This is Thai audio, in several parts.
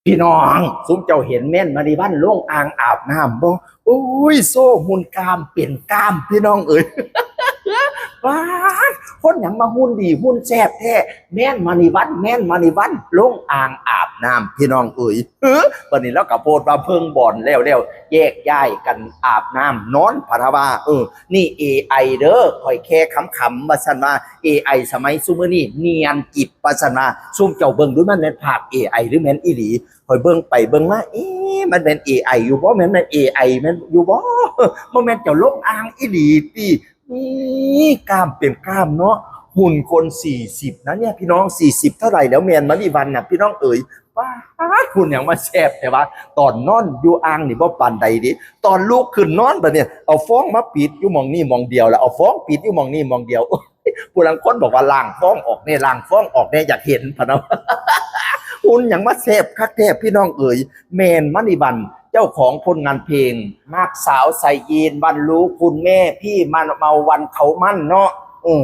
พี่น้องซุ้มเจ้าเห็นแม่นมาดีบ้านโล่งอ่างอาบน้ำบ่โอ้ยโซ่มุนกามเปลี่ยนกามพี่น้องเอ๋ยว้าคนอย่างมาหุ่นดีหุ่นแซ่บแท้แม่นมานีวันแม่นมานีวันลงอ่างอาบน้ำพี่น้องเอ๋ยวันนี้แล้วกับโพดมาเพิ่งบ่อนแล้วแยกย้ายกันอาบน้ำนอนพะทว่านี่ AI เด้อคอยแค่ขำๆมาสันว่า AI สมัยซุมื้อนี้เนียนกิบมาสันว่าซุ่มเจ้าเบิ่งดูมันเป็นภาพ AI หรือแม่นอีหลีคอยเบิ่งไปเบิ่งมามันเป็น AI อยู่บ่แม่น AI แม่นอยู่บ่บ่แม่นเจ้าลงอ่างอีหลีตินี่กล้ามเป็นกล้ามเนาะหุ่นคน40นะเนี่ยพี่น้อง40เท่าไหร่แล้วแมนมานี่วันน่ะพี่น้องเอ๋ยป้าหุ่นอย่างมาแซ่บแต่ว่าตอนนอนอยู่อ่างนี่บ่ปานใดดิตอนลูกขึ้นนอนบัดเนี่ยเอาฟ้องมาปิดอยู่หม่องนี้หม่องเดียวแล้วเอาฟ้องปิดอยู่หม่องนี้หม่องเดียวผู้ลังคนบอกว่าล้างฟ้องออกเนี่ยล้างฟ้องออกเนี่ยอยากเห็นพะเนาะหุ่นอย่างมาแซ่บคักแท้พี่น้องเอ๋ยแมนมานี่วันเจ้าของผลงานเพลงมากสาวใส่ยีนวันรู้คุณแม่พี่มันเมาวันเขามั่นเนาะ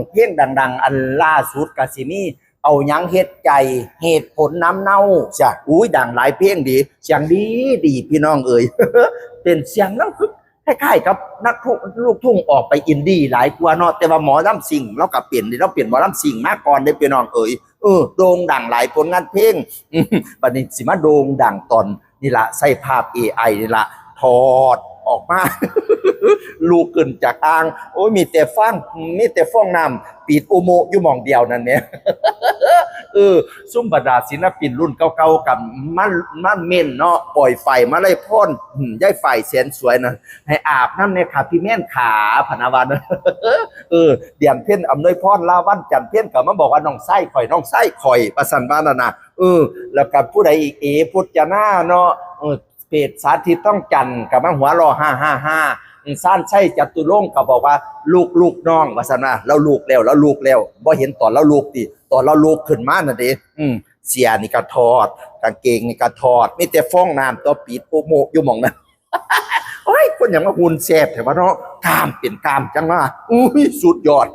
เพลงดังๆอันล่าสุดกะสิมีเอายังเฮ็ดใจเหตุผลน้ำเน่าจ้ะอุ้ยดังหลายเพลงดีเสียงดีพี่น้องเอ๋ย เป็นเสียงน้ำคล้ายๆกับนักลูกทุ่งออกไปอินดี้หลายกว่าเนาะแต่ว่าหมอลำซิ่งเราก็เปลี่ยนเราเปลี่ยนหมอลำซิ่งมาก่อนได้พี่น้องเอ๋ยโด่งดังหลายผลงานเพลงบัดนี้สิมาโด่งดังตอนนี่ละใส่ภาพ AI นี่ละถอดออกมา ลูกขึ้นจากอ่างโอ้ยมีแต่ฟ้องน้ำปิดอุโมงค์อยู่หม่องเดียวนั่นเนี่ย ซุ่มบรรดาศิลปินรุ่นเก่าๆกับมันเม่นเนาะปล่อยไฟมาเลยพ่นย้ายไฟแสนสวยนะให้อาบน้ำเนี่ยค่ะพี่แม่นขาพนวัน เดี่ยมเพ่นอำนวยพรลาวันจันเพ่นกับมาบอกว่าน้องไส้ข่อยประสันบ้านนะแล้วกับผู้ใดอีกพุทธนาเนาะเพจสาธิตต้องจันกับมาหัวรอ555ซ่านใช่จตุรงค์ก็บอกว่าลูกน้องว่าซั่นว่าเราลูกแล้วบ่เห็นตอนเราลูกติตอนเราลูกขึ้นมาน่ะเด้เสียนี่ก็ถอดกางเกงนี่ก็ถอดมีแต่ฟองน้ำตัวปิดโอโมอยู่หม่องนั้น โอ้ยคนอย่างว่าหุ่นแซ่บแต่ว่าเนาะกล้ามเป็นกล้ามจังว่าอุ้ยสุดยอด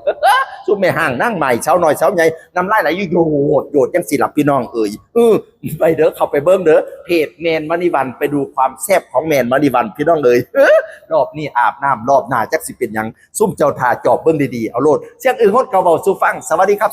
สุดแม่ห่างนั่งใหม่เช้าหน่อยเช้าใหญ่น้ำลายไหลโยดจังสิหลับพี่น้องเอ่ยไปเด้อเข้าไปเบิ้งเด้อเพจแมนมณีวันไปดูความแซ่บของแมนมณีวันพี่น้องเลยรอบนี้อาบน้ำรอบหน้าจักสิเป็นยังซุ่มเจ้าทาจอบเบิ้งดีๆเอาโลดเสียงอื่นฮดเกาเบาสู่ฟังสวัสดีครับ